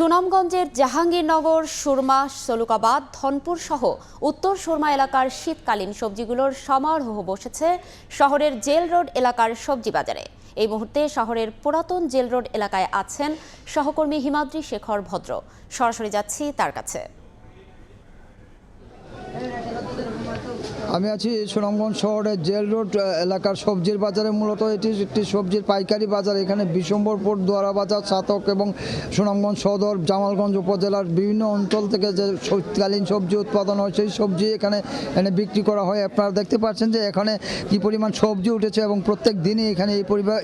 সুনামগঞ্জের জাহাঙ্গীরনগর, সুরমা, সলুকাবাদ, ধনপুর সহ উত্তর সুরমা এলাকার শীতকালীন সবজিগুলোর সমারোহ বসেছে শহরের জেল রোড এলাকার সবজি বাজারে। এই মুহূর্তে শহরের পুরাতন জেল রোড এলাকায় আছেন সহকর্মী হিমাদ্রি শেখর ভদ্র। সরাসরি যাচ্ছি তার কাছে। আমি আছি সুনামগঞ্জ শহরের জেল রোড এলাকার সবজির বাজারে। মূলত এটি একটি সবজির পাইকারি বাজার। এখানে বিশম্বরপুর, দোয়ারা বাজার, ছাতক এবং সুনামগঞ্জ সদর, জামালগঞ্জ উপজেলার বিভিন্ন অঞ্চল থেকে যে শীতকালীন সবজি উৎপাদন হয় সেই সবজি এখানে বিক্রি করা হয়। আপনারা দেখতে পাচ্ছেন যে এখানে কি পরিমাণ সবজি উঠেছে এবং প্রত্যেক দিনই এখানে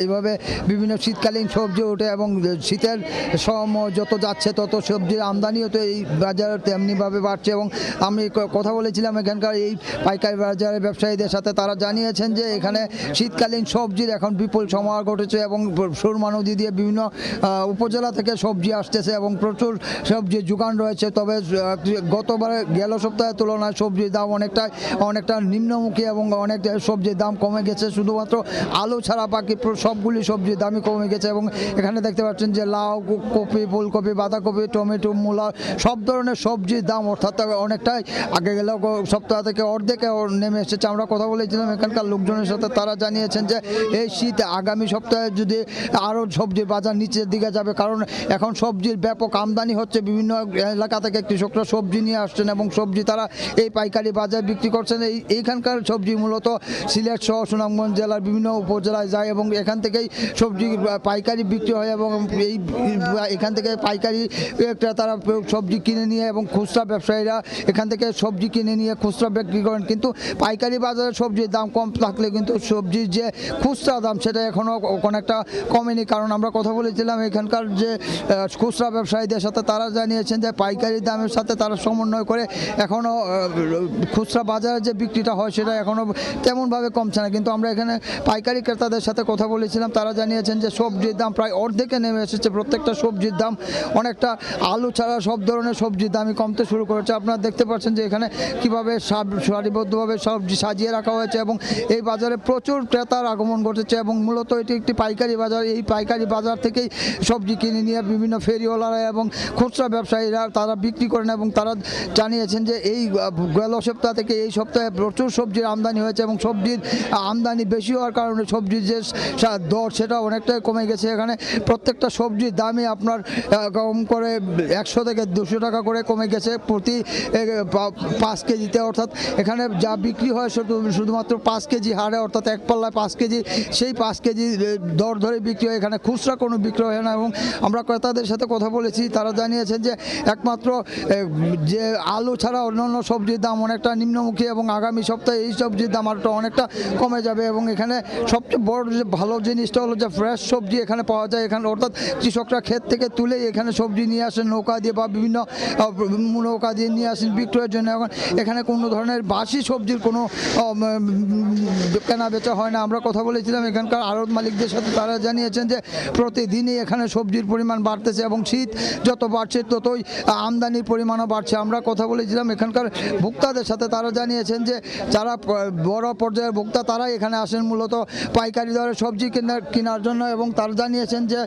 এইভাবে বিভিন্ন শীতকালীন সবজি ওঠে এবং শীতের সময় যত যাচ্ছে তত সবজির আমদানিও তো এই বাজারে তেমনিভাবে বাড়ছে। এবং আমি কথা বলেছিলাম এখানকার এই পাইকারি বাজারের ব্যবসায়ীদের সাথে। তারা জানিয়েছেন যে এখানে শীতকালীন সবজির এখন বিপুল সমাহার ঘটেছে এবং সুরমা নদী দিয়ে বিভিন্ন উপজেলা থেকে সবজি আসতেছে এবং প্রচুর সবজির যোগান রয়েছে। তবে গতবারে গেল সপ্তাহের তুলনায় সবজির দাম অনেকটা নিম্নমুখী এবং অনেক সবজির দাম কমে গেছে। শুধুমাত্র আলু ছাড়া বাকি সবগুলি সবজির দামই কমে গেছে। এবং এখানে দেখতে পাচ্ছেন যে লাউ, কপি, ফুলকপি, বাঁধাকপি, টমেটো, মূলা সব ধরনের সবজির দাম অর্থাৎ অনেকটাই আগে গেল সপ্তাহ থেকে অর্ধেকে নেমে এসেছে। আমরা কথা বলেছিলাম এখানকার লোকজনের সাথে। তারা জানিয়েছেন যে এই শীতে আগামী সপ্তাহে যদি আরও সবজির বাজার নিচের দিকে যাবে, কারণ এখন সবজির ব্যাপক আমদানি হচ্ছে। বিভিন্ন এলাকা থেকে কৃষকরা সবজি নিয়ে আসছেন এবং সবজি তারা এই পাইকারি বাজারে বিক্রি করছেন। এইখানকার সবজি মূলত সিলেট সহ সুনামগঞ্জ জেলার বিভিন্ন উপজেলায় যায় এবং এখান থেকেই সবজি পাইকারি বিক্রি হয় এবং এখান থেকে পাইকারি তারা সবজি কিনে নিয়ে এবং খুচরা ব্যবসায়ীরা এখান থেকে সবজি কিনে নিয়ে খুচরা বিক্রি করেন। কিন্তু পাইকারি বাজারে সবজির দাম কম থাকলে কিন্তু সবজির যে খুচরা দাম সেটা এখনও অনেকটা কমেনি। কারণ আমরা কথা বলেছিলাম এখানকার যে খুচরা ব্যবসায়ীদের সাথে। তারা জানিয়েছেন যে পাইকারি দামের সাথে তারা সমন্বয় করে এখনও খুচরা বাজারে যে বিক্রিটা হয় সেটা এখনও তেমনভাবে কমছে না। কিন্তু আমরা এখানে পাইকারি ক্রেতাদের সাথে কথা বলেছিলাম। তারা জানিয়েছেন যে সবজির দাম প্রায় অর্ধেকে নেমে এসেছে। প্রত্যেকটা সবজির দাম অনেকটা, আলু ছাড়া সব ধরনের সবজির দামই কমতে শুরু করেছে। আপনারা দেখতে পাচ্ছেন যে এখানে কীভাবে সারিবদ্ধভাবে সবজি সাজিয়ে রাখা হয়েছে এবং এই বাজারে প্রচুর ক্রেতার আগমন ঘটেছে এবং মূলত এটি একটি পাইকারি বাজার। এই পাইকারি বাজার থেকেই সবজি কিনে নিয়ে বিভিন্ন ফেরিওয়ালারা এবং খুচরা ব্যবসায়ীরা তারা বিক্রি করেন এবং তারা জানিয়েছেন যে এই গেল সপ্তাহ থেকে এই সপ্তাহে প্রচুর সবজির আমদানি হয়েছে এবং সবজির আমদানি বেশি হওয়ার কারণে সবজির যে দর সেটা অনেকটাই কমে গেছে। এখানে প্রত্যেকটা সবজির দামই আপনার কম করে 100 থেকে 200 টাকা করে কমে গেছে প্রতি 5 কেজিতে। অর্থাৎ এখানে যা বিক্রি হয় শুধুমাত্র 5 কেজি হারে, অর্থাৎ এক পাল্লায় 5 কেজি, সেই 5 কেজি দর ধরে বিক্রি হয়। এখানে খুচরা কোনো বিক্রি হয় না। এবং আমরা ক্রেতাদের সাথে কথা বলেছি, তারা জানিয়েছেন যে একমাত্র যে আলু ছাড়া অন্যান্য সবজির দাম অনেকটা নিম্নমুখী এবং আগামী সপ্তাহে এই সবজির দাম আরটা অনেকটা কমে যাবে। এবং এখানে সবচেয়ে বড় যে ভালো জিনিসটা হলো যে ফ্রেশ সবজি এখানে পাওয়া যায়। এখানে অর্থাৎ কৃষকরা ক্ষেত থেকে তুলেই এখানে সবজি নিয়ে আসেন নৌকা দিয়ে বা বিভিন্ন নৌকা দিয়ে নিয়ে আসেন বিক্রয়ের জন্য। এখন এখানে কোনো ধরনের বাসি সবজির কোনো কেনা বেচা হয় না। আমরা কথা বলেছিলাম এখানকার আড়ত মালিকদের সাথে। তারা জানিয়েছেন যে প্রতিদিনই এখানে সবজির পরিমাণ বাড়তেছে এবং শীত যত বাড়ছে ততই আমদানির পরিমাণও বাড়ছে। আমরা কথা বলেছিলাম এখানকার ভোক্তাদের সাথে। তারা জানিয়েছেন যে যারা বড় পর্যায়ের ভোক্তা তারাই এখানে আসেন মূলত পাইকারি দরে সবজি কেনার জন্য। এবং তারা জানিয়েছেন যে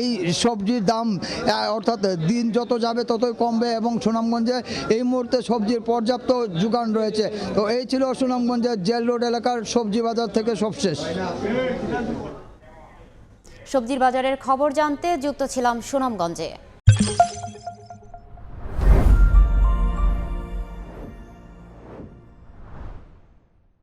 এই সবজির দাম অর্থাৎ দিন যত যাবে ততই কমবে এবং সুনামগঞ্জে এই মুহূর্তে সবজির পর্যাপ্ত যোগান রয়েছে। তো এই ছিল সুনামগঞ্জের জেল রোড এলাকার সবজি বাজার থেকে সবশেষ। সবজির বাজারের খবর জানতে যুক্ত ছিলাম সুনামগঞ্জে।